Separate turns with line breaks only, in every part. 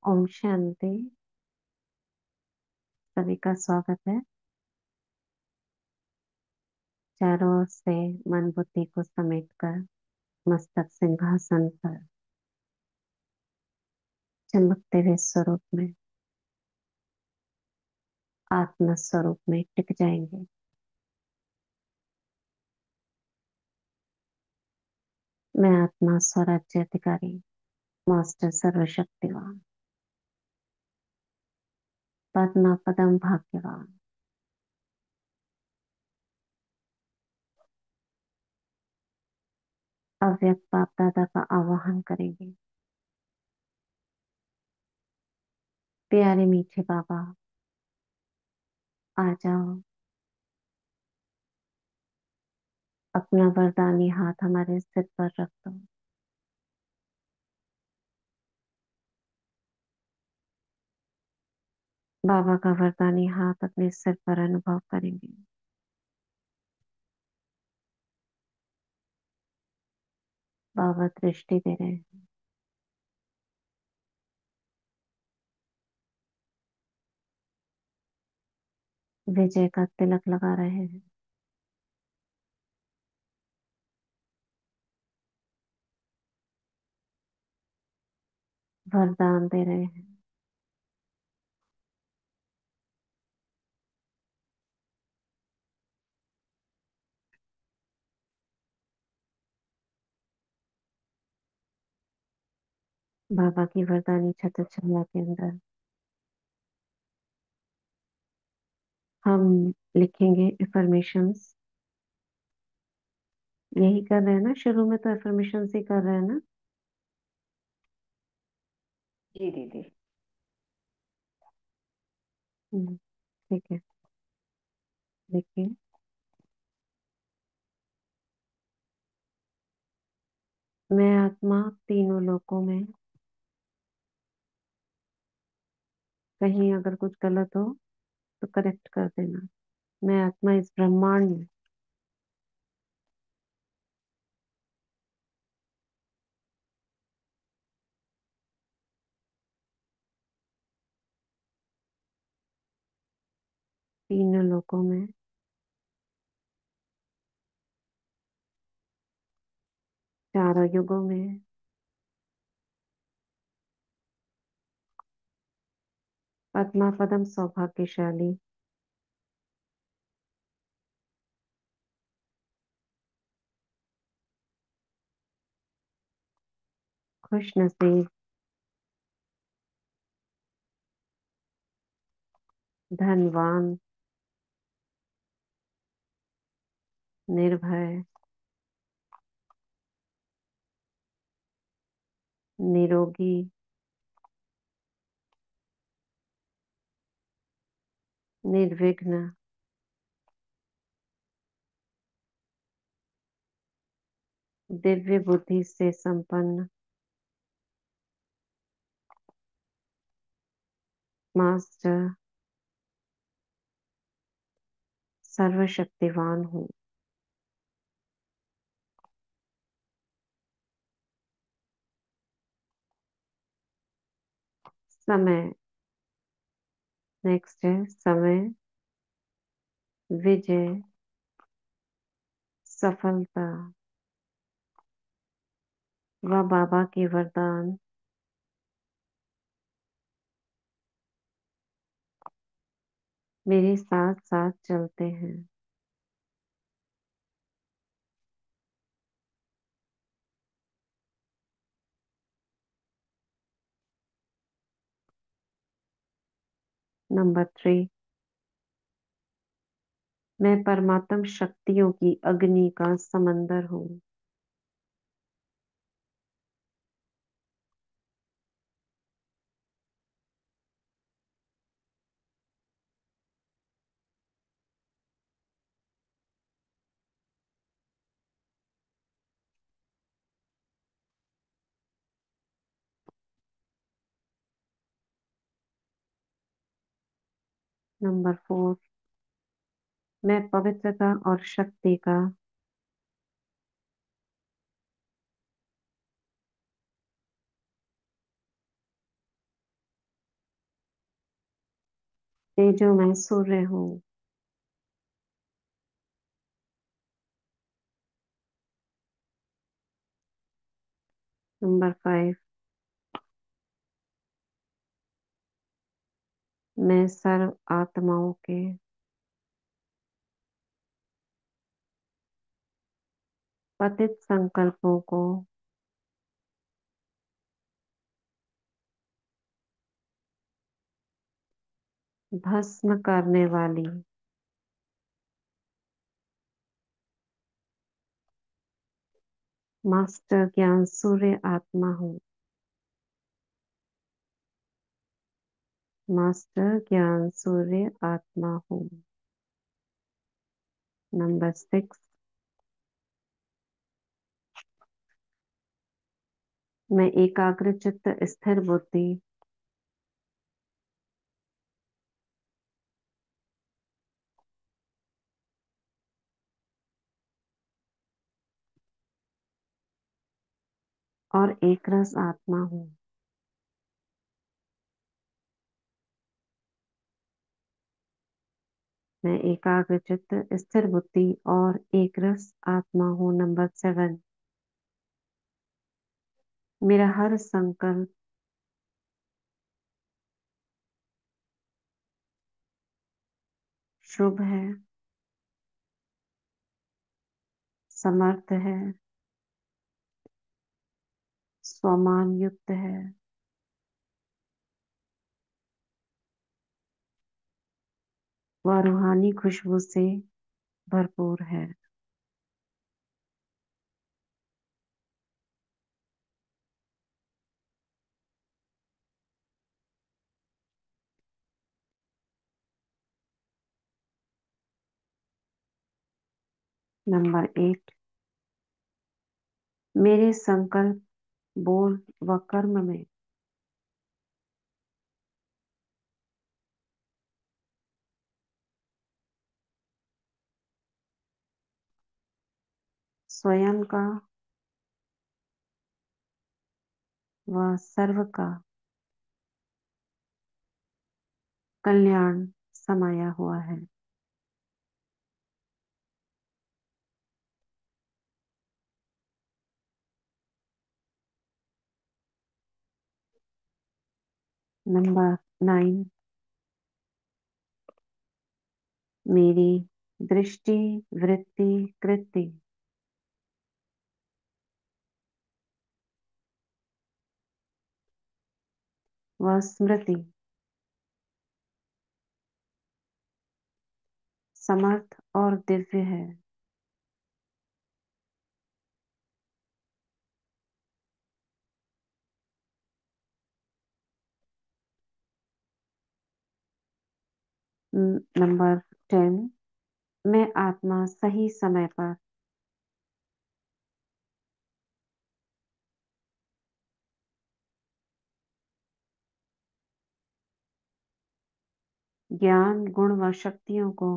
ओम शांति। सभी का स्वागत है। चारों ओर से मन बुद्धि को समेटकर मस्तक सिंहासन पर चमकते हुए स्वरूप में आत्म स्वरूप में टिक जाएंगे। मैं आत्मा स्वराज्य अधिकारी मास्टर सर्वशक्तिवान पद्मा पदम भाग्यवान अव्यक्त बाप दादा का आवाहन करेंगे। प्यारे मीठे बाबा, आ जाओ। अपना वरदानी हाथ हमारे सिर पर रख दो। बाबा का वरदानी हाथ अपने सिर पर अनुभव करेंगे। बाबा दृष्टि दे रहे हैं। विजय का तिलक लगा रहे हैं। वरदान दे रहे हैं। बाबा की वरदानी छत्र छाया के अंदर हम लिखेंगे एफर्मेशंस। यही कर रहे हैं ना, शुरू में तो एफर्मेशंस ही कर रहे हैं ना।
जी दीदी।
ठीक है, देखिए। मैं आत्मा तीनों लोकों में, कहीं अगर कुछ गलत हो तो करेक्ट कर देना। मैं आत्मा इस ब्रह्मांड में तीनों लोकों में चारों युगों में पद्मा पदम सौभाग्यशाली खुश नसीब धनवान निर्भय निरोगी निर्विघ्न दिव्य बुद्धि से संपन्न मास्टर सर्वशक्तिवान हूँ। समय, नेक्स्ट है समय, विजय, सफलता व बाबा के वरदान मेरे साथ साथ चलते हैं। नंबर 3, मैं परमात्म शक्तियों की अग्नि का समंदर हूँ। नंबर 4, मैं पवित्रता और शक्ति का तेजो मैं सूर्य हूँ। नंबर 5, मैं सर्व आत्माओं के पतित संकल्पों को भस्म करने वाली मास्टर ज्ञान सूर्य आत्मा हूँ। मास्टर ज्ञान सूर्य आत्मा हूँ। नंबर 6, मैं एकाग्र चित्त स्थिर बुद्धि और एक रस आत्मा हूँ। मैं एकाग्र चित्त स्थिर बुद्धि और एक रस आत्मा हूँ। नंबर 7, मेरा हर संकल्प शुभ है, समर्थ है, स्वमान युक्त है, वह रूहानी खुशबू से भरपूर है। नंबर 8, मेरे संकल्प, बोल व कर्म में स्वयं का व सर्व का कल्याण समाया हुआ है। नंबर 9, मेरी दृष्टि, वृत्ति, कृति व स्मृति समर्थ और दिव्य है। नंबर 10, मैं आत्मा सही समय पर ज्ञान, गुण व शक्तियों को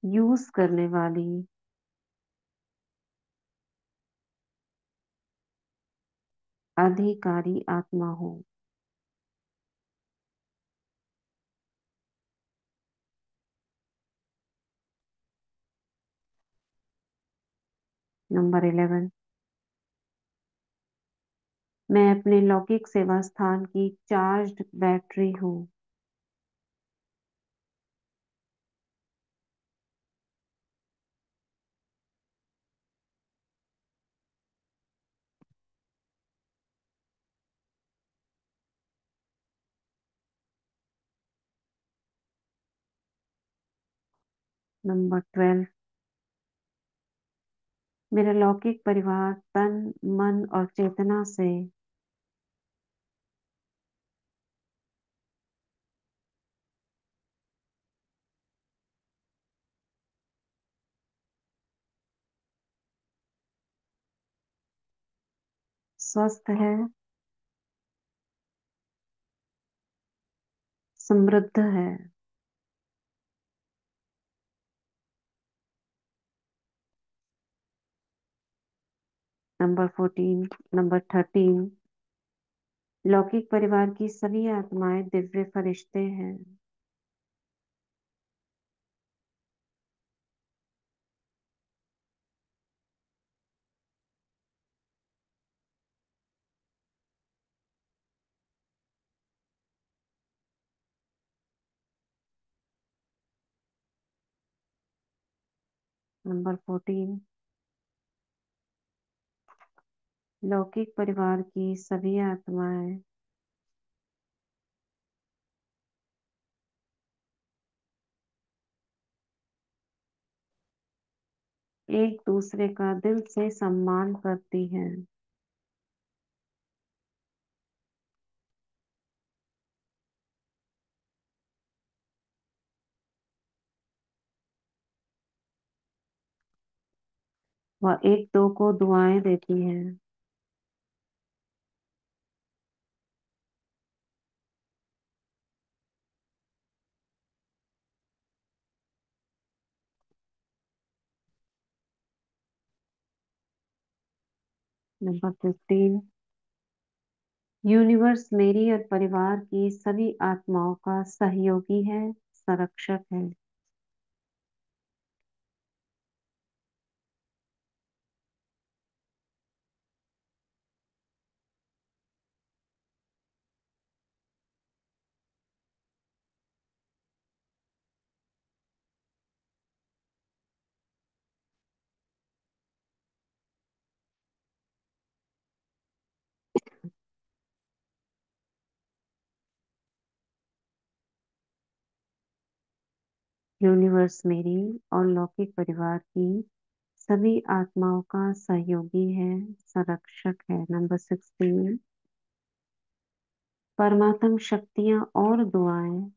यूज करने वाली अधिकारी आत्मा हूँ। नंबर 11, मैं अपने लौकिक सेवा स्थान की चार्ज्ड बैटरी हूँ। नंबर 12, मेरा लौकिक परिवार तन, मन और चेतना से स्वस्थ है, समृद्ध है, नंबर 14, नंबर 13, लौकिक परिवार की सभी आत्माएं दिव्य फरिश्ते हैं। नंबर 14, लौकिक परिवार की सभी आत्माएं एक दूसरे का दिल से सम्मान करती हैं। वह एक दो को दुआएं देती हैं। नंबर 15, यूनिवर्स मेरी और परिवार की सभी आत्माओं का सहयोगी है, संरक्षक है। यूनिवर्स मेरी और लौकिक परिवार की सभी आत्माओं का सहयोगी है, संरक्षक है। नंबर 16, परमात्म शक्तियां और दुआएं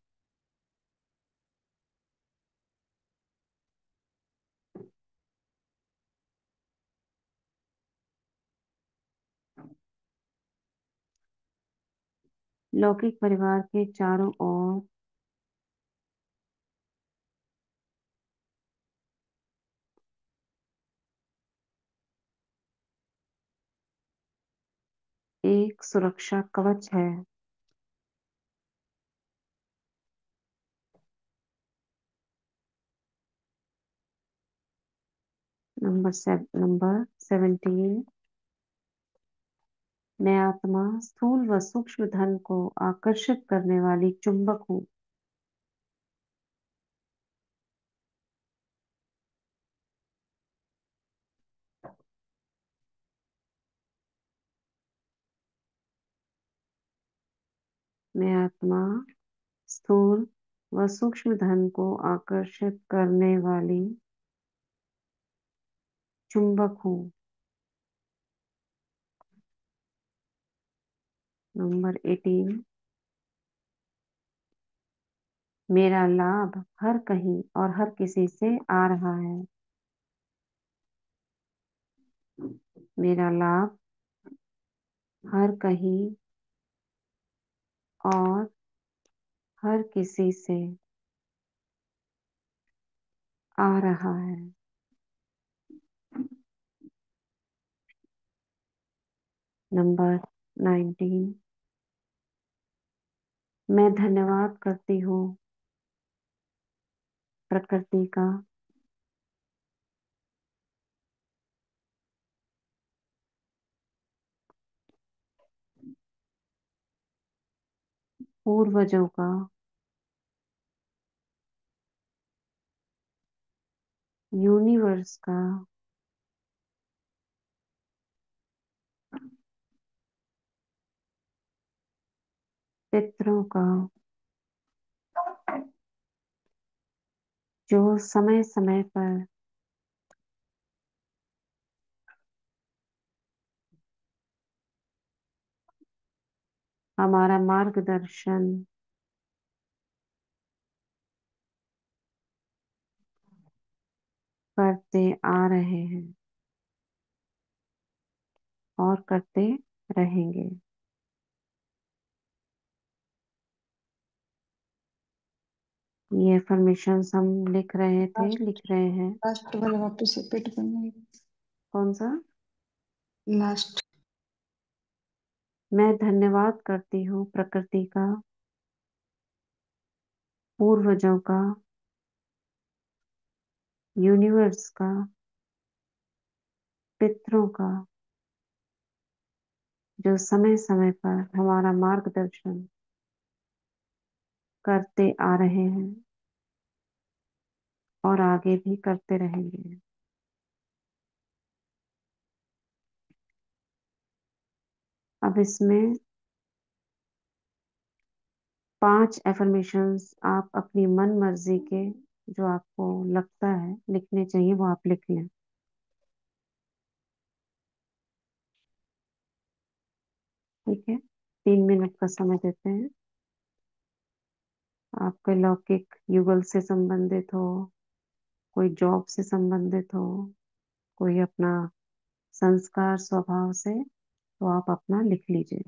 लौकिक परिवार के चारों ओर एक सुरक्षा कवच है। नंबर 17, मैं आत्मा स्थूल व सूक्ष्म धन को आकर्षित करने वाली चुंबक हूँ। मैं आत्मा स्थूल व सूक्ष्म धन को आकर्षित करने वाली चुंबक हूँ। नंबर 18, मेरा लाभ हर कहीं और हर किसी से आ रहा है। मेरा लाभ हर कहीं और हर किसी से आ रहा है। नंबर 19, मैं धन्यवाद करती हूँ प्रकृति का, पूर्वजों का, यूनिवर्स का, पितरों का, जो समय समय पर हमारा मार्गदर्शन करते आ रहे हैं और करते रहेंगे। ये अफर्मेशंस हम लिख रहे थे, लिख
लास्ट
रहे हैं।
लास्ट वाला वापस रिपीट करना है।
कौन सा?
लास्ट।
मैं धन्यवाद करती हूँ प्रकृति का, पूर्वजों का, यूनिवर्स का, पितरों का, जो समय समय पर हमारा मार्गदर्शन करते आ रहे हैं और आगे भी करते रहेंगे। अब इसमें 5 एफर्मेशंस आप अपनी मन मर्जी के, जो आपको लगता है लिखने चाहिए, वो आप लिख लें। ठीक है, 3 मिनट का समय देते हैं। आपके लौकिक युगल से संबंधित हो, कोई जॉब से संबंधित हो, कोई अपना संस्कार स्वभाव से, तो आप अपना लिख लीजिए।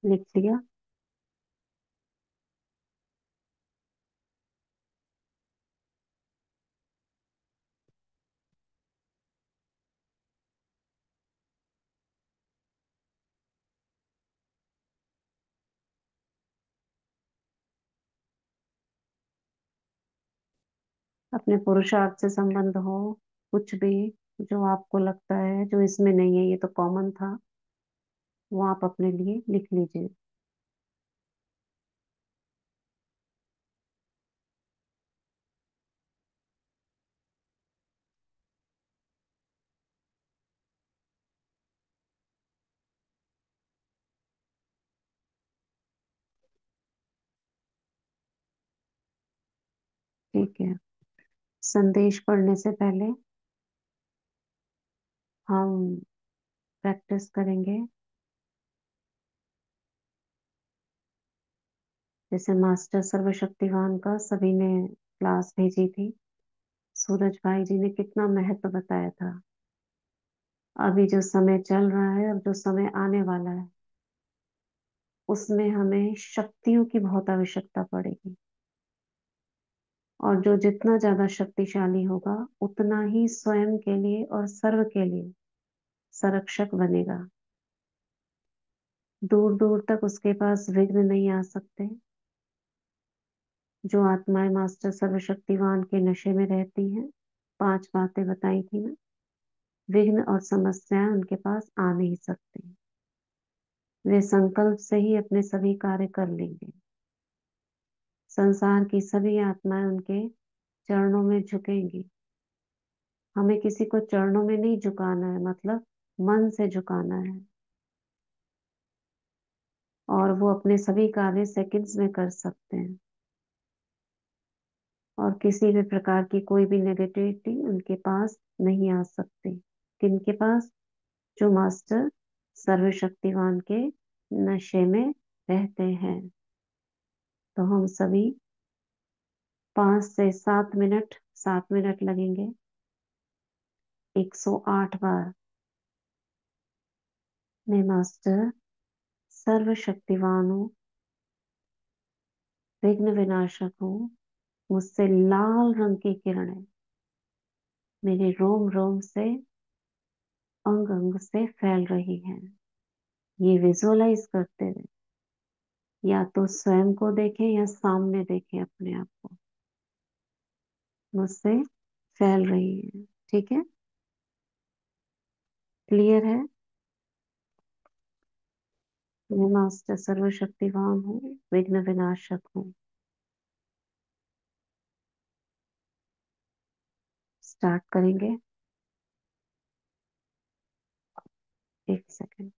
लिख लिया? अपने पुरुषार्थ से संबंध हो, कुछ भी जो आपको लगता है जो इसमें नहीं है, ये तो कॉमन था, वो आप अपने लिए लिख लीजिए। ठीक है, संदेश पढ़ने से पहले हम प्रैक्टिस करेंगे। जैसे मास्टर सर्वशक्तिवान का सभी ने क्लास भेजी थी, सूरज भाई जी ने कितना महत्व बताया था। अभी जो समय चल रहा है और जो समय आने वाला है, उसमें हमें शक्तियों की बहुत आवश्यकता पड़ेगी। और जो जितना ज्यादा शक्तिशाली होगा उतना ही स्वयं के लिए और सर्व के लिए संरक्षक बनेगा। दूर दूर तक उसके पास विघ्न नहीं आ सकते। जो आत्माएं मास्टर सर्वशक्तिवान के नशे में रहती हैं, 5 बातें बताई थी ना, विघ्न और समस्याएं उनके पास आ नहीं सकती। वे संकल्प से ही अपने सभी कार्य कर लेंगे। संसार की सभी आत्माएं उनके चरणों में झुकेंगी। हमें किसी को चरणों में नहीं झुकाना है, मतलब मन से झुकाना है। और वो अपने सभी कार्य सेकंड्स में कर सकते हैं। और किसी भी प्रकार की कोई भी नेगेटिविटी उनके पास नहीं आ सकती। किनके पास? जो मास्टर सर्वशक्तिवान के नशे में रहते हैं। तो हम सभी 5 से 7 मिनट, 7 मिनट लगेंगे, 108 बार मैं मास्टर सर्वशक्तिवान हूँ, विघ्न विनाशक हूँ, मुझसे लाल रंग की किरणें मेरे रोम रोम से, अंग अंग से फैल रही हैं। ये विजुअलाइज करते हुए या तो स्वयं को देखें या सामने देखें अपने आप को, मुझसे फैल रही है। ठीक है, क्लियर है? मैं मास्टर सर्वशक्तिवान हूँ, विघ्न विनाशक हूँ। स्टार्ट करेंगे। 1 सेकेंड।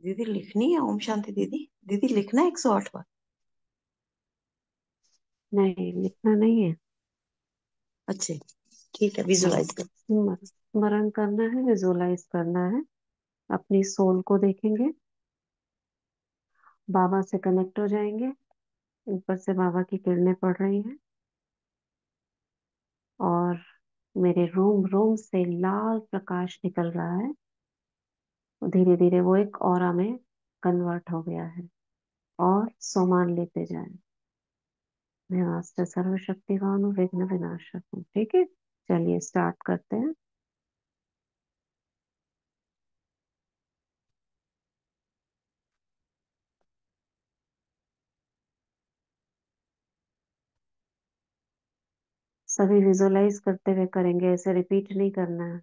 दीदी लिखनी है ओम शांति दीदी? दीदी लिखना है 108 बार?
नहीं, लिखना नहीं है।
अच्छे, ठीक है,
हाँ,
विजुलाइज कर।
स्मरण करना है, विजुअलाइज करना है। अपनी सोल को देखेंगे, बाबा से कनेक्ट हो जाएंगे। ऊपर से बाबा की किरणें पड़ रही हैं और मेरे रोम रोम से लाल प्रकाश निकल रहा है। धीरे धीरे वो एक ऑरा में कन्वर्ट हो गया है। और सोमान लेते जाएं। मैं मास्टर सर्वशक्तिवान हूँ, विघ्न विनाशक हूँ। ठीक है, चलिए स्टार्ट करते हैं। सभी विजुअलाइज करते हुए करेंगे, ऐसे रिपीट नहीं करना है।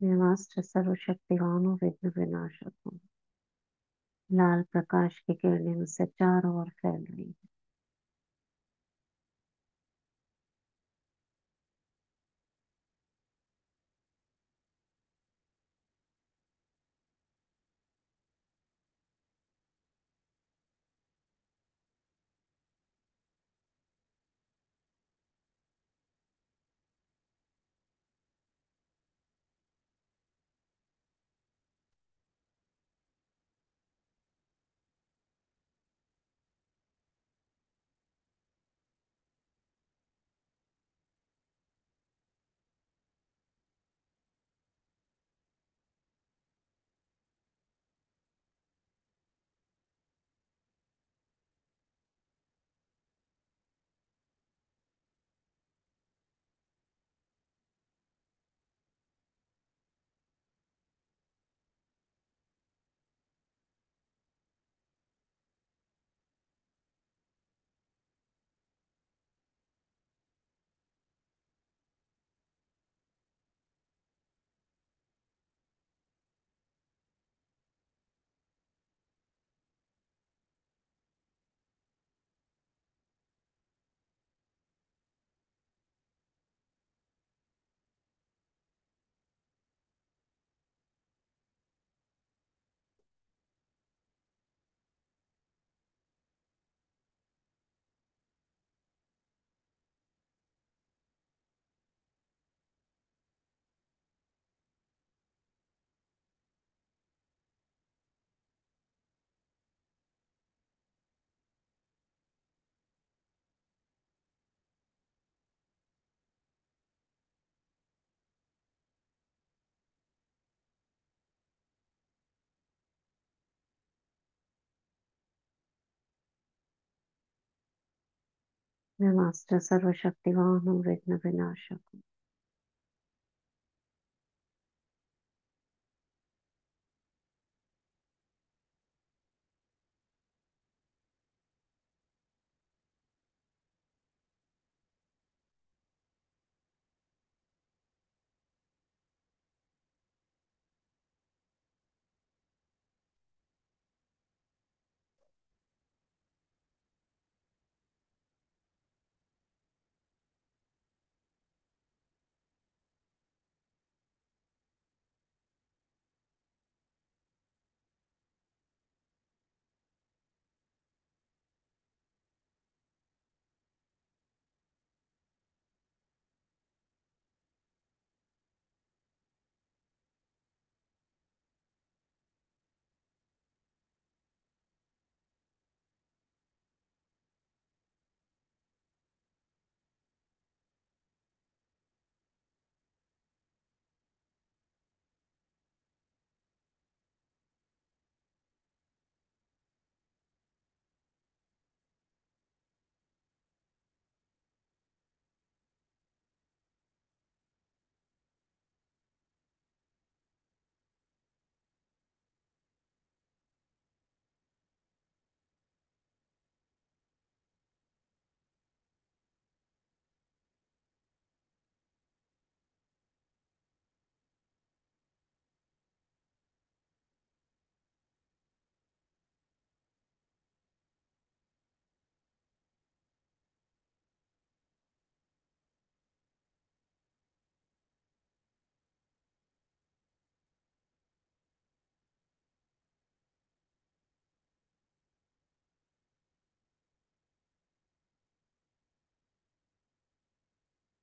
नमस्ते सर्वशक्तिवान हूँ, विघ्न विनाशक हूँ। लाल प्रकाश की किरणें मुझसे चारों ओर फैल रही है। मैं मास्टर सर्वशक्तिवान हूँ, विघ्न विनाशक हूँ।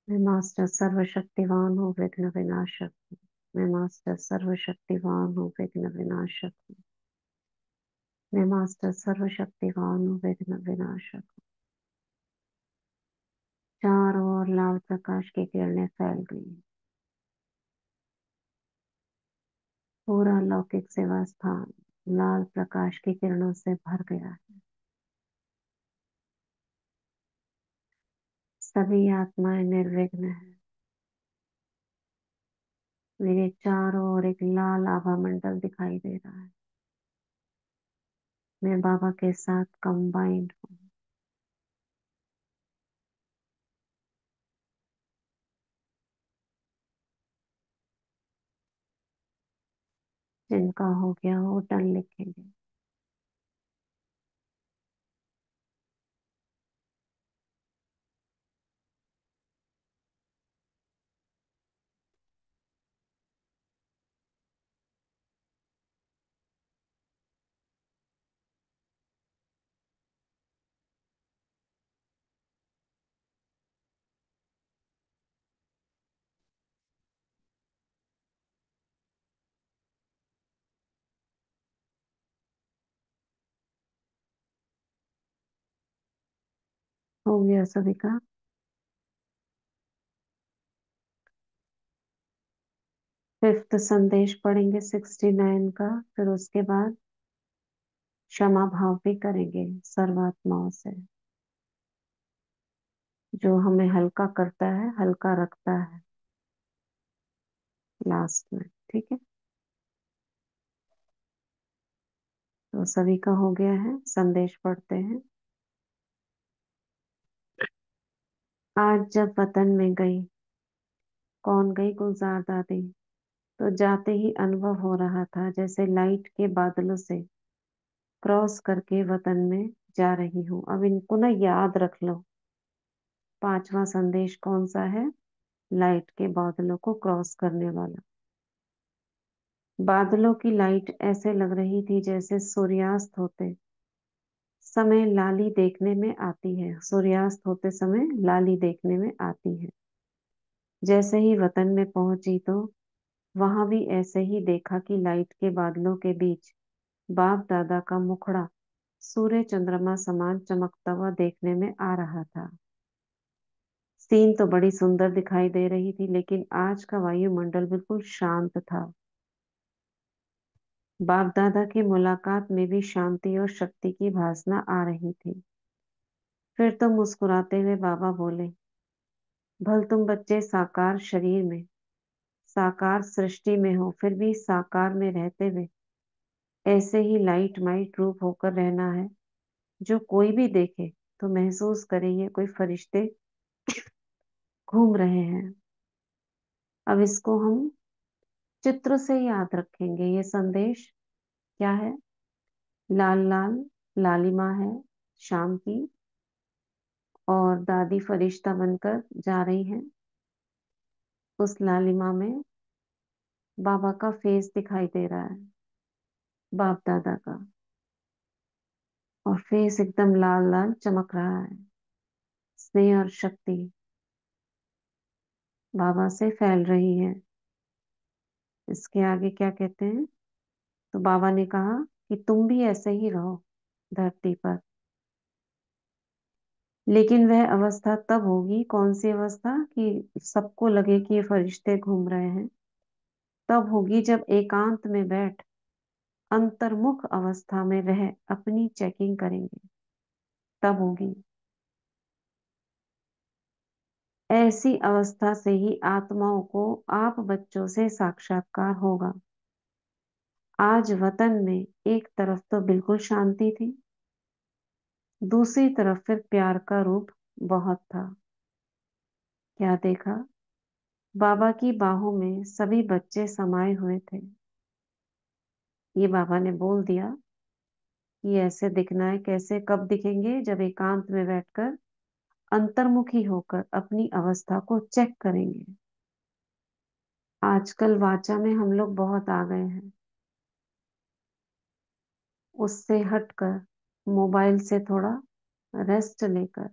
मैं मास्टर सर्वशक्तिवान हूँ, विघ्न विनाशक हूँ। मैं मास्टर सर्वशक्तिवान हूँ, विघ्न विनाशक हूँ। मैं मास्टर सर्वशक्तिवान हूँ, विघ्न विनाशक हूँ। चारों ओर लाल प्रकाश की किरणें फैल गई हैं। पूरा लौकिक सेवा स्थान लाल प्रकाश की किरणों से भर गया है। सभी आत्माएं निर्विघ्न है। मेरे चारों ओर एक लाल आभा मंडल दिखाई दे रहा है। मैं बाबा के साथ कंबाइंड हूँ। जिनका हो गया वो डन लिखेंगे। हो गया सभी का। फिफ्थ संदेश पढ़ेंगे 69 का, फिर उसके बाद क्षमा भाव भी करेंगे सर्वात्माओं से। जो हमें हल्का करता है, हल्का रखता है लास्ट में। ठीक है, तो सभी का हो गया है, संदेश पढ़ते हैं। आज जब वतन में गई, कौन गई? गुलजार दादी। तो जाते ही अनुभव हो रहा था जैसे लाइट के बादलों से क्रॉस करके वतन में जा रही हूँ। अब इनको ना याद रख लो। पांचवा संदेश कौन सा है? लाइट के बादलों को क्रॉस करने वाला। बादलों की लाइट ऐसे लग रही थी जैसे सूर्यास्त होते समय लाली देखने में आती है। सूर्यास्त होते समय लाली देखने में आती है। जैसे ही वतन में पहुंची तो वहां भी ऐसे ही देखा कि लाइट के बादलों के बीच बाप दादा का मुखड़ा सूर्य चंद्रमा समान चमकता हुआ देखने में आ रहा था। सीन तो बड़ी सुंदर दिखाई दे रही थी, लेकिन आज का वायुमंडल बिल्कुल शांत था। बाप दादा की मुलाकात में भी शांति और शक्ति की भासना आ रही थी। फिर तो मुस्कुराते हुए बाबा बोले, भल तुम बच्चे साकार शरीर में, साकार सृष्टि में हो, फिर भी साकार में रहते हुए ऐसे ही लाइट माइट रूप होकर रहना है। जो कोई भी देखे तो महसूस करे ये कोई फरिश्ते घूम रहे हैं। अब इसको हम चित्र से याद रखेंगे। ये संदेश क्या है? लाल लाल लालिमा है शाम की, और दादी फरिश्ता बनकर जा रही हैं। उस लालिमा में बाबा का फेस दिखाई दे रहा है, बाप दादा का, और फेस एकदम लाल लाल चमक रहा है। स्नेह और शक्ति बाबा से फैल रही है। इसके आगे क्या कहते हैं? तो बाबा ने कहा कि तुम भी ऐसे ही रहो धरती पर। लेकिन वह अवस्था तब होगी, कौन सी अवस्था? कि सबको लगे कि ये फरिश्ते घूम रहे हैं। तब होगी जब एकांत में बैठ अंतर्मुख अवस्था में रह अपनी चेकिंग करेंगे। तब होगी। ऐसी अवस्था से ही आत्माओं को आप बच्चों से साक्षात्कार होगा। आज वतन में एक तरफ तो बिल्कुल शांति थी, दूसरी तरफ फिर प्यार का रूप बहुत था। क्या देखा? बाबा की बाहों में सभी बच्चे समाये हुए थे। ये बाबा ने बोल दिया कि ऐसे दिखना है। कैसे? कब दिखेंगे? जब एकांत में बैठकर अंतर्मुखी होकर अपनी अवस्था को चेक करेंगे। आजकल वाचा में हम लोग बहुत आ गए हैं। उससे हटकर मोबाइल से थोड़ा रेस्ट लेकर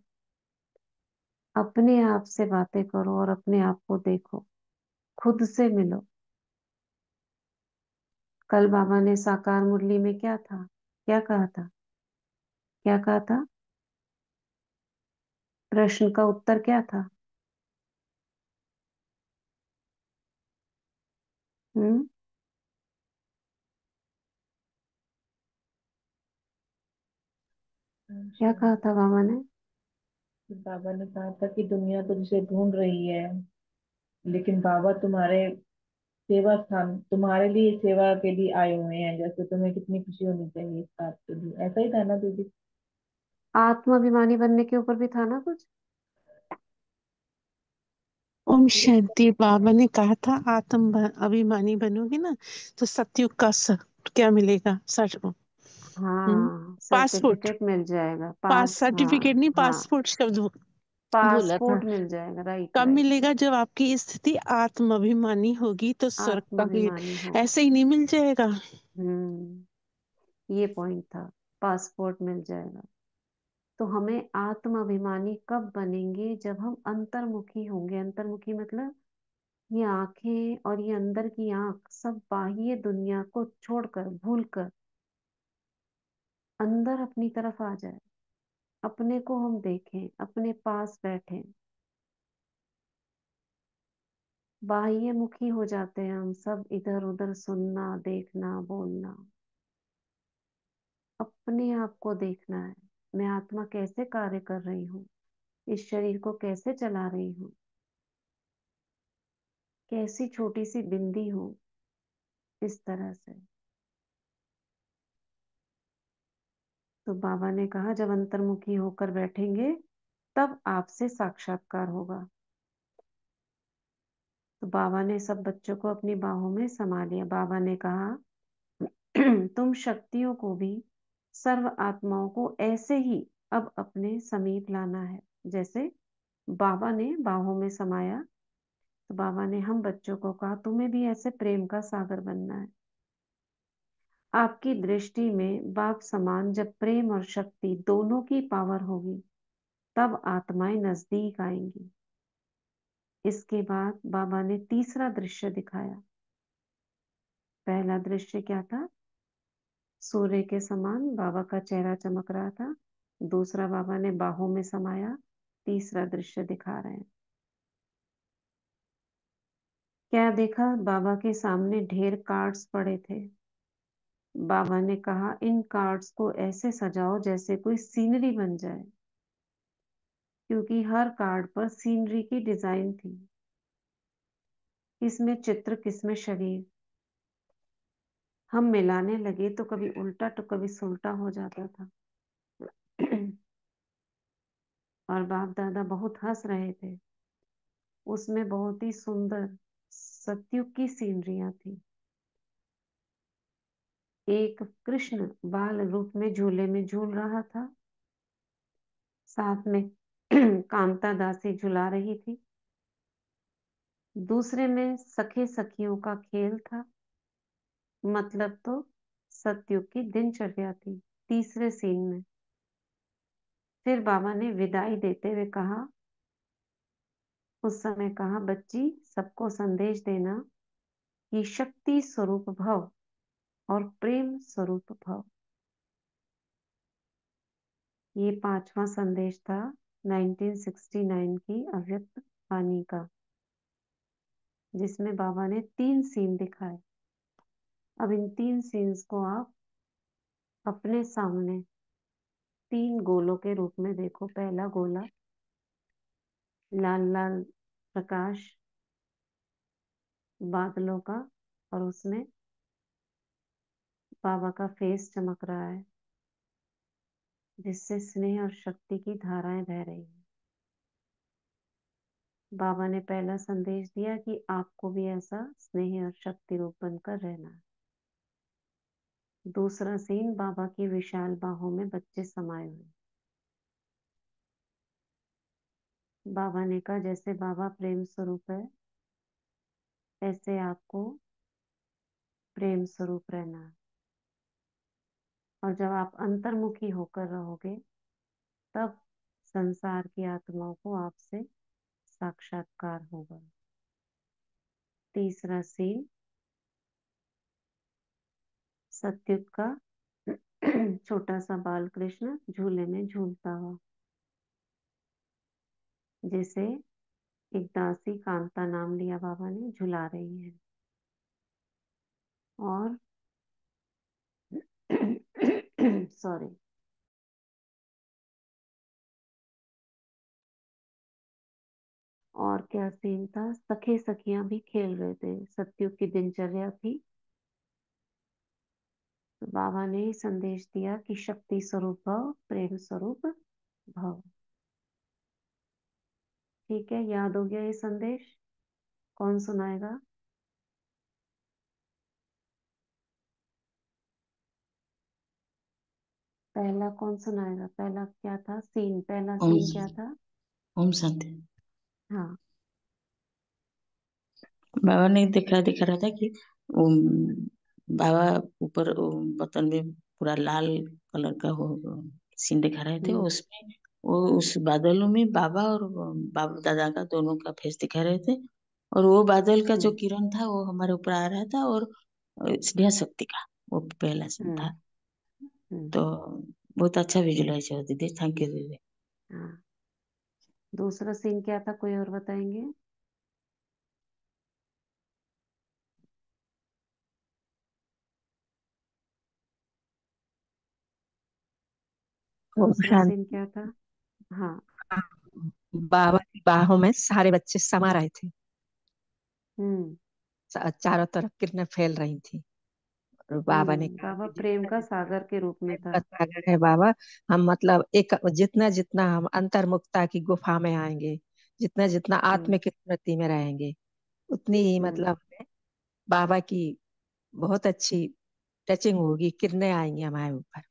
अपने आप से बातें करो और अपने आप को देखो, खुद से मिलो। कल बाबा ने साकार मुरली में क्या था, क्या कहा था? क्या कहा था? प्रश्न का उत्तर क्या था? हम्म? क्या
अच्छा।
कहा था बाबा ने?
बाबा ने कहा था कि दुनिया तुझसे ढूंढ रही है, लेकिन बाबा तुम्हारे सेवा स्थान, तुम्हारे लिए सेवा के लिए आए हुए हैं। जैसे तुम्हें कितनी खुशी होनी चाहिए इस बात के लिए। ऐसा ही था ना दीदी?
आत्माभिमानी बनने के ऊपर भी था ना कुछ?
ओम शांति। बाबा ने कहा था अभिमानी बनोगे ना तो सतयुग का क्या मिलेगा, सच को।
हाँ,
पासपोर्ट।
सर्टिफिकेट मिल जाएगा,
पास
पास,
सर्टिफिकेट
हाँ
नहीं,
हाँ,
पासपोर्ट शब्द बोला था।
पासपोर्ट मिल जाएगा, राइट
कब
राइट।
मिलेगा? जब आपकी स्थिति आत्म अभिमानी होगी तो स्वर्ग का भी
आत्माभिमानी होगा।
ऐसे ही नहीं मिल जाएगा।
ये पॉइंट था, पासपोर्ट मिल जाएगा। तो हमें आत्म अभिमानी कब बनेंगे? जब हम अंतर्मुखी होंगे। अंतर्मुखी मतलब ये आंखें और ये अंदर की आंख सब बाह्य दुनिया को छोड़कर, भूलकर अंदर अपनी तरफ आ जाए, अपने को हम देखें, अपने पास बैठे। बाह्य मुखी हो जाते हैं हम सब, इधर उधर सुनना, देखना, बोलना। अपने आप को देखना है, मैं आत्मा कैसे कार्य कर रही हूँ, इस शरीर को कैसे चला रही हूँ, कैसी छोटी सी बिंदी हूँ, इस तरह से। तो बाबा ने कहा जब अंतर्मुखी होकर बैठेंगे तब आपसे साक्षात्कार होगा। तो बाबा ने सब बच्चों को अपनी बाहों में समा लिया। बाबा ने कहा तुम शक्तियों को भी, सर्व आत्माओं को ऐसे ही अब अपने समीप लाना है, जैसे बाबा ने बाहों में समाया। तो बाबा ने हम बच्चों को कहा तुम्हें भी ऐसे प्रेम का सागर बनना है। आपकी दृष्टि में बाप समान जब प्रेम और शक्ति दोनों की पावर होगी तब आत्माएं नजदीक आएंगी। इसके बाद बाबा ने तीसरा दृश्य दिखाया। पहला दृश्य क्या था? सूर्य के समान बाबा का चेहरा चमक रहा था। दूसरा, बाबा ने बाहों में समाया। तीसरा दृश्य दिखा रहे हैं। क्या देखा? बाबा के सामने ढेर कार्ड्स पड़े थे। बाबा ने कहा इन कार्ड्स को ऐसे सजाओ जैसे कोई सीनरी बन जाए, क्योंकि हर कार्ड पर सीनरी की डिजाइन थी, किसमें चित्र, किसमें शरीर। हम मिलाने लगे तो कभी उल्टा तो कभी सुल्टा हो जाता था। और बाप दादा बहुत हंस रहे थे। उसमें बहुत ही सुंदर सत्युग की सीनरियां थी। एक कृष्ण बाल रूप में झूले में झूल रहा था, साथ में कांता दासी झुला रही थी। दूसरे में सखे सखियों का खेल था, मतलब तो सतयुग की दिनचर्या थी। तीसरे सीन में फिर बाबा ने विदाई देते हुए कहा, उस समय कहा बच्ची सबको संदेश देना कि शक्ति स्वरूप भव और प्रेम स्वरूप भव। ये पांचवा संदेश था 1969 की अव्यक्त वाणी का, जिसमें बाबा ने 3 सीन दिखाए। अब इन 3 सीन्स को आप अपने सामने 3 गोलों के रूप में देखो। पहला गोला लाल लाल प्रकाश बादलों का, और उसमें बाबा का फेस चमक रहा है, जिससे स्नेह और शक्ति की धाराएं बह रही हैं। बाबा ने पहला संदेश दिया कि आपको भी ऐसा स्नेह और शक्ति रूप बनकर रहना है। दूसरा सीन, बाबा की विशाल बाहों में बच्चे समाये हुए। बाबा ने कहा जैसे बाबा प्रेम स्वरूप है, ऐसे आपको प्रेम स्वरूप रहना है। और जब आप अंतर्मुखी होकर रहोगे तब संसार की आत्माओं को आपसे साक्षात्कार होगा। तीसरा सीन, सत्युग का छोटा सा बाल कृष्ण झूले में झूलता हुआ, जिसे एक दासी कांता नाम लिया बाबा ने, झुला रही है। और सॉरी, और क्या सीन था? सखे सखियां भी खेल रहे थे, सत्युग की दिनचर्या थी। तो बाबा ने संदेश दिया कि शक्ति स्वरूप भव, प्रेम स्वरूप भव। ठीक है, याद हो गया ये संदेश? कौन सुनाएगा? पहला कौन सुनाएगा? पहला क्या था सीन? पहला
ओम
सीन क्या था?
ओम शांति।
हाँ।
बाबा ने दिखा रहा था कि बाबा ऊपर बर्तन में पूरा लाल कलर का वो सीन दिखा रहे थे।
हम्म।
उसमें वो उस बादलों में बाबा और बाबा दादा का दोनों का फेस दिखा रहे थे। और वो बादल का जो
हम्म।
किरण था वो हमारे ऊपर आ रहा था। और स्नेह शक्ति का वो पहला सीन
हम्म।
था।
हम्म।
तो बहुत अच्छा विजुअलाइज हुआ दीदी, थैंक यू दीदी।
हाँ। दूसरा सीन क्या था, कोई और बताएंगे?
ओम
दूसरा सीन
शांति।
क्या था? हाँ।
बाबा की बाहों में सारे बच्चे समा रहे थे।
हम्म।
चारों तरफ किरणें फैल रही थी। और बाबा ने कहा
बाबा
कि
प्रेम
जितना
का
जितना
सागर के रूप में
प्रेम
था।
का सागर है बाबा, हम मतलब एक जितना जितना हम अंतर्मुक्ता की गुफा में आएंगे, जितना जितना
हम्म।
आत्मिक स्मृति में रहेंगे, उतनी ही
हम्म।
मतलब हमें बाबा की बहुत अच्छी टचिंग होगी, किरणें आएंगी हमारे ऊपर।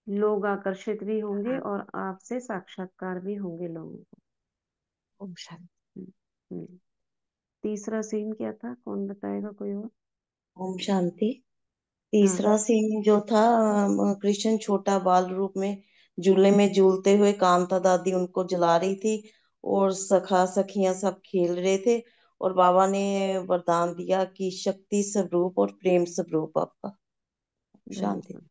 लोग आकर्षित भी होंगे
हाँ।
और आपसे साक्षात्कार भी होंगे लोगों को।
ओम शांति।
हम्म। हम्म। तीसरा सीन क्या था, कौन बताएगा, कोई और?
ओम शांति।
हाँ।
तीसरा सीन जो था, कृष्ण छोटा बाल रूप में झूले में झूलते हुए, कांता दादी उनको जला रही थी और सखा सखियां सब खेल रहे थे। और बाबा ने वरदान दिया कि शक्ति स्वरूप और प्रेम स्वरूप आपका। शांति।
बिल्कुल।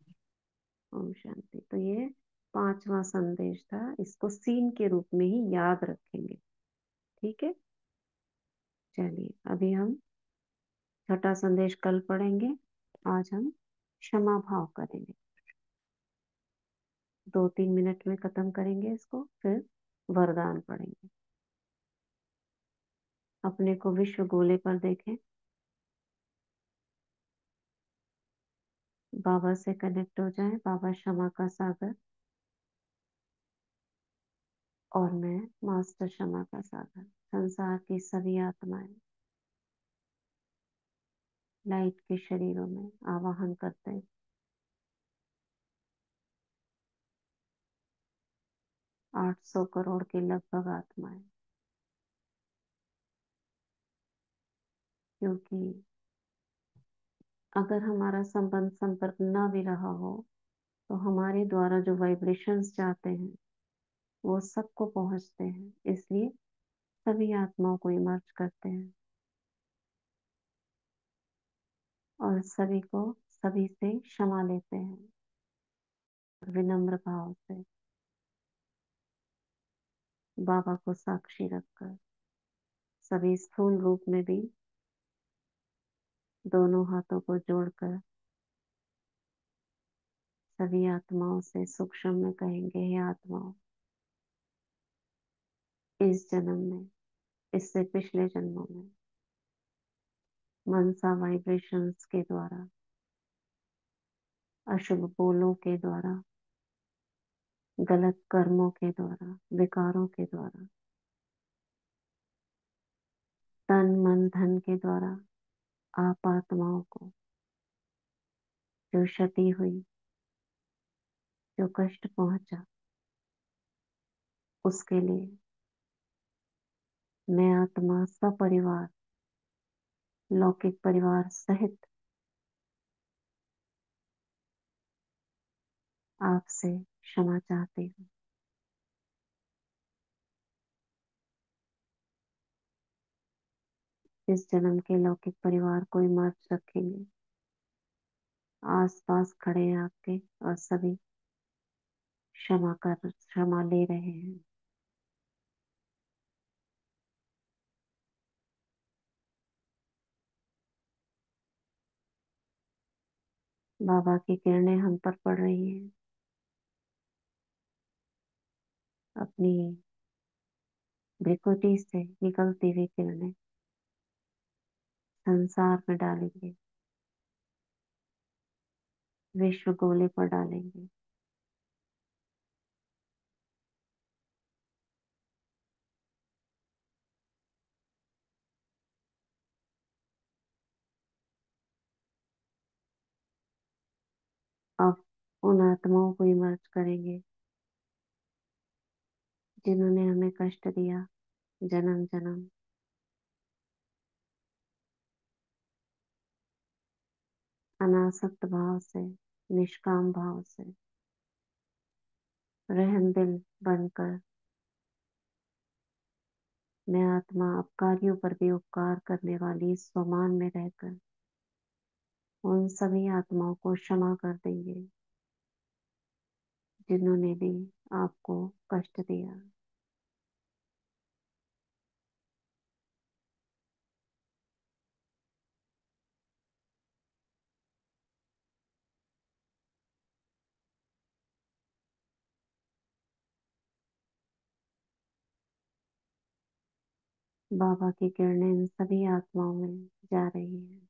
ओम शांति। तो ये पांचवा संदेश था, इसको सीन के रूप में ही याद रखेंगे। ठीक है। चलिए अभी हम छठा संदेश कल पढ़ेंगे। आज हम क्षमा भाव करेंगे। 2-3 मिनट में खत्म करेंगे इसको, फिर वरदान पढ़ेंगे। अपने को विश्व गोले पर देखें, बाबा से कनेक्ट हो जाएं, बाबा क्षमा का सागर और मैं मास्टर क्षमा का सागर। संसार की सभी आत्माएं लाइट के शरीरों में आवाहन करते हैं। 800 करोड़ के लगभग आत्माएं, क्योंकि अगर हमारा संबंध संपर्क न भी रहा हो तो हमारे द्वारा जो वाइब्रेशंस जाते हैं वो सबको पहुंचते हैं, इसलिए सभी आत्माओं को इमर्ज करते हैं और सभी को सभी से क्षमा लेते हैं विनम्र भाव से, बाबा को साक्षी रखकर। सभी स्थूल रूप में भी दोनों हाथों को जोड़कर सभी आत्माओं से सूक्ष्म में कहेंगे, हे आत्माओं, इस जन्म में, इससे पिछले जन्मों में मनसा वाइब्रेशंस के द्वारा, अशुभ बोलों के द्वारा, गलत कर्मों के द्वारा, विकारों के द्वारा, तन मन धन के द्वारा आप आत्माओं को जो क्षति हुई, जो कष्ट पहुंचा, उसके लिए मैं आत्मा सपरिवार लौकिक परिवार सहित आपसे क्षमा चाहती हूँ। इस जन्म के लौकिक परिवार को इमर्ज रखेंगे। आस पास खड़े हैं आपके और सभी क्षमा ले रहे हैं। बाबा की किरणें हम पर पड़ रही हैं, अपनी भ्रिकुटी से निकलती हुई किरणें संसार में डालेंगे, विश्व गोले पर डालेंगे। उन आत्माओं को इमर्ज करेंगे जिन्होंने हमें कष्ट दिया जन्म जन्म। अनासक्त भाव से, निष्काम भाव से, रहम दिल बनकर मैं आत्मा अपकारियों पर भी उपकार करने वाली स्वमान में रहकर उन सभी आत्माओं को क्षमा कर देंगे जिन्होंने भी आपको कष्ट दिया। बाबा की किरणें इन सभी आत्माओं में जा रही है।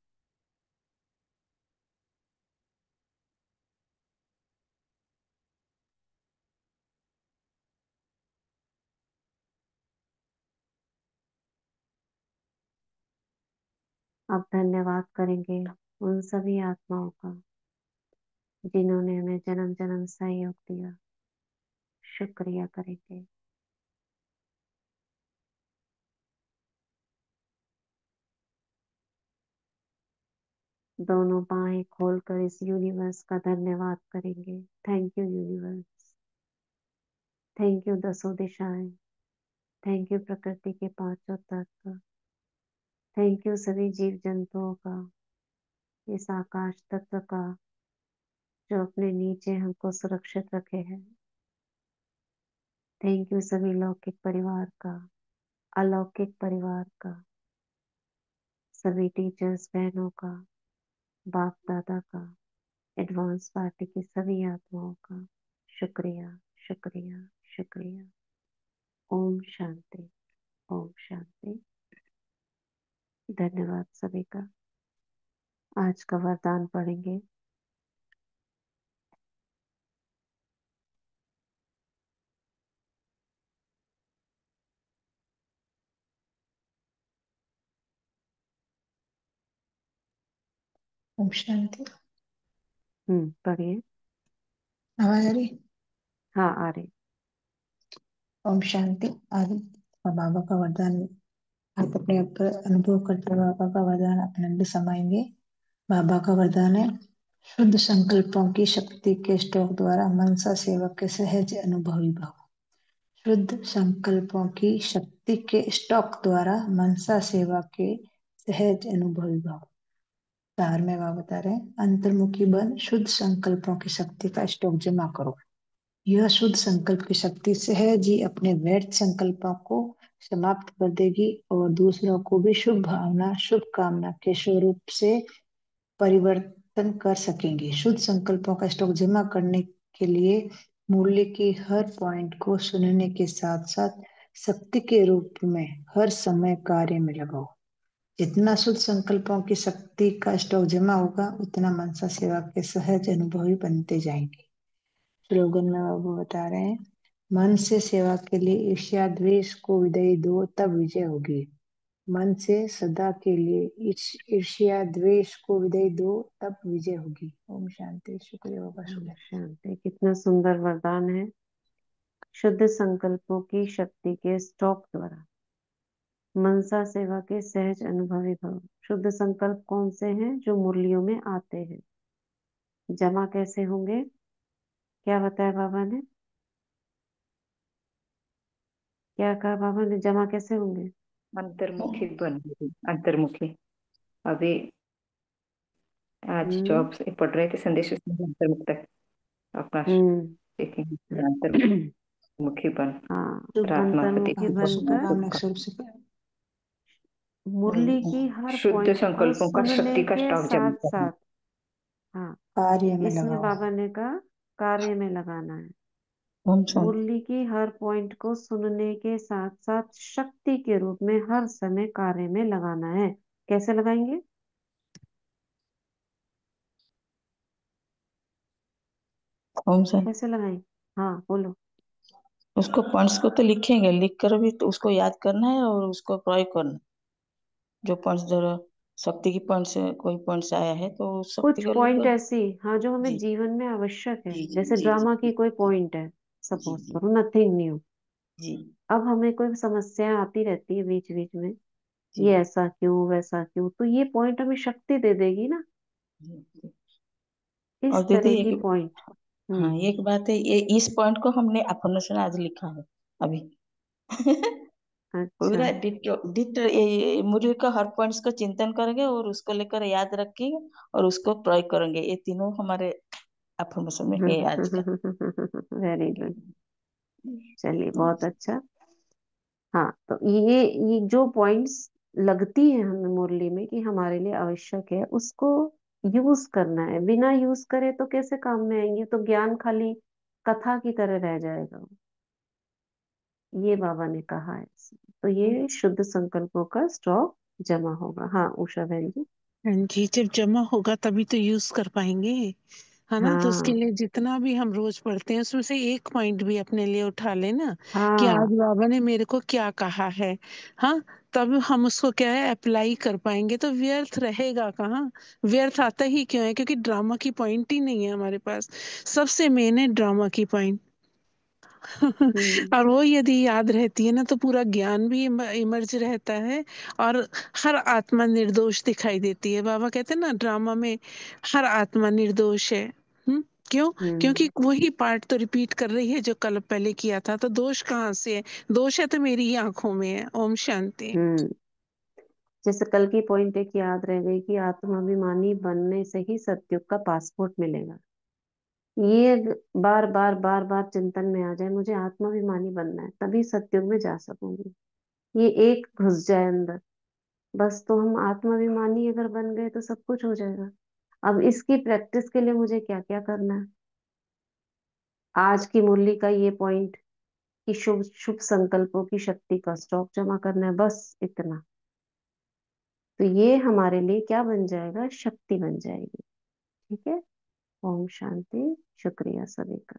अब धन्यवाद करेंगे उन सभी आत्माओं का जिन्होंने हमें जन्म जन्म सहयोग दिया। शुक्रिया करेंगे। दोनों बाहें खोलकर इस यूनिवर्स का धन्यवाद करेंगे। Thank you universe, thank you दसों दिशाएं, थैंक यू प्रकृति के पांचों तत्व, थैंक यू सभी जीव जंतुओं का, इस आकाश तत्व का जो अपने नीचे हमको सुरक्षित रखे हैं। थैंक यू सभी लौकिक परिवार का, अलौकिक परिवार का, सभी टीचर्स बहनों का, बाप दादा का, एडवांस पार्टी की सभी आत्माओं का शुक्रिया शुक्रिया शुक्रिया। ओम शांति, ओम शांति। धन्यवाद सभी का। आज का वरदान पढ़ेंगे।
ओम शांति।
पढ़िए।
आवाज आ रही?
हाँ आ रही।
ओम शांति। आज बाबा का वरदान आप अपने ऊपर अनुभव करते हुए बाबा का वरदान अपने अंदर समाएंगे। बाबा का वरदान है, शुद्ध संकल्पों की शक्ति के स्टोक द्वारा मनसा सेवा के सहज अनुभवी भाव। शुद्ध संकल्पों की शक्ति के स्टॉक द्वारा मनसा सेवा के सहज अनुभवी भाव। सार में बाबा बता रहे हैं, अंतर्मुखी बन शुद्ध संकल्पों की शक्ति का स्टॉक जमा करो। यह शुद्ध संकल्प की शक्ति सहज ही अपने व्यर्थ संकल्पों को समाप्त कर देगी और दूसरों को भी शुभ भावना शुभ कामना के स्वरूप से परिवर्तन कर सकेंगे। शुद्ध संकल्पों का स्टॉक जमा करने के लिए मूल्य की हर पॉइंट को सुनने के साथ साथ शक्ति के रूप में हर समय कार्य में लगाओ। जितना शुद्ध संकल्पों की शक्ति का स्टॉक जमा होगा उतना मनसा सेवा के सहज अनुभवी बनते जाएंगे। स्लोगन में बाबू बता रहे हैं, मन से सेवा के लिए ईर्ष्या द्वेष को विदाई दो, तब विजय होगी। मन से सदा के लिए ईर्ष्या द्वेष को विदाई दो, तब विजय होगी। ओम शांति। शुक्रिया बाबा,
ओम
शुक्रिया।
शांति। कितना सुंदर वरदान है। शुद्ध संकल्पों की शक्ति के स्टॉक द्वारा मनसा सेवा के सहज अनुभवी भव। शुद्ध संकल्प कौन से हैं? जो मुरलियों में आते हैं। जमा कैसे होंगे? क्या बताया बाबा ने? क्या कहा बाबा ने? जमा कैसे होंगे?
अंतर्मुखी बन गई, अंतर्मुखी। अभी आज
हम्म
जॉब से पढ़ रहे थे संदेश, उसमें अंतर्मुख तक अपना
हम्म
देखेंगे। अंतर्मुखी बन
हाँ,
प्रार्थना पति
अंतर्मुखी
को
बनकर
शुभकामना स्वरूप से
मुरली की हर
शुद्ध
पॉइंट को
संकल्पों का
सुनने
शक्ति का
के
स्टॉक जमा
साथ
करना।
साथ, हाँ,
कार्य में
इसमें
लगाओ।
बाबा ने कहा कार्य में लगाना है।
ओम शांति।
मुरली की हर पॉइंट को सुनने के साथ साथ शक्ति के रूप में हर समय कार्य में लगाना है। कैसे लगाएंगे?
ओम शांति।
कैसे लगाएं? हाँ बोलो।
उसको पॉइंट्स को तो लिखेंगे, लिख कर भी तो उसको याद करना है और उसको प्रयोग करना है। जो पॉइंट्स जो शक्ति की पॉइंट से कोई पॉइंट से आया है तो शक्ति
कुछ
को
पॉइंट
लेकर।
ऐसी, हाँ, जो हमें
जी
जीवन में आवश्यक है,
जी जी
जैसे
जी
ड्रामा की
जी
कोई पॉइंट है,
जी
सपोज
जी
करो, नथिंग न्यू।
जी
अब हमें कोई समस्या आती रहती है बीच बीच में,
जी
ये ऐसा क्यों वैसा क्यों, तो ये पॉइंट हमें शक्ति दे देगी ना,
जी जी।
इस
और
तरह
दीदी
की
एक,
पॉइंट।
हाँ
हम्म।
एक बात है, ये इस पॉइंट को हमने अफर्मेशन आज लिखा है अभी।
अच्छा।
पूरा डिटो डिटो ये मुरली का हर पॉइंट्स का चिंतन करेंगे और उसको लेकर याद रखेंगे और उसको प्रयोग करेंगे। ये तीनों हमारे अफर्मेशन में है आज का।
Very good. चलिए, बहुत अच्छा। हाँ, तो ये जो पॉइंट्स लगती है हमें मुरली में कि हमारे लिए आवश्यक है, उसको यूज करना है। बिना यूज करे तो कैसे काम में आएंगे, तो ज्ञान खाली कथा की तरह रह जाएगा, ये बाबा ने कहा है। तो ये शुद्ध संकल्पों का स्टॉक जमा होगा। हाँ उषा बहन जी।
हाँ जी, जब जमा होगा तभी तो यूज कर पाएंगे, है ना। तो उसके
हाँ
लिए जितना भी हम रोज पढ़ते हैं उसमें से एक पॉइंट भी अपने लिए उठा लेना कि आज
हाँ।
बाबा ने मेरे को क्या कहा है। हाँ, तब हम उसको क्या है अप्लाई कर पाएंगे, तो व्यर्थ रहेगा कहाँ। व्यर्थ आता ही क्यों है, क्योंकि ड्रामा की पॉइंट ही नहीं है हमारे पास। सबसे मेन है ड्रामा की पॉइंट।
हम्म।
और वो यदि याद रहती है ना तो पूरा ज्ञान भी इमर्ज रहता है। और हर आत्मा निर्दोष दिखाई देती है। बाबा कहते हैं ना ड्रामा में हर आत्मा निर्दोष है। क्यों? क्योंकि
हम्म।
वही पार्ट तो रिपीट कर रही है जो कल पहले किया था। तो दोष कहाँ से है? दोष है तो मेरी ही आंखों में है। ओम शांति।
हम्म। जैसे कल की पॉइंट एक याद रह गई कि आत्माभिमानी बनने से ही सत्युग का पासपोर्ट मिलेगा। ये बार बार बार बार चिंतन में आ जाए, मुझे आत्माभिमानी बनना है तभी सत्युग में जा सकूंगी। ये एक घुस जाए अंदर, बस, तो हम आत्माभिमानी अगर बन गए तो सब कुछ हो जाएगा। अब इसकी प्रैक्टिस के लिए मुझे क्या क्या करना है? आज की मुरली का ये पॉइंट कि शुभ शुभ संकल्पों की शक्ति का स्टॉक जमा करना है, बस इतना। तो ये हमारे लिए क्या बन जाएगा? शक्ति बन जाएगी। ठीक है। ओम शांति। शुक्रिया सभी का।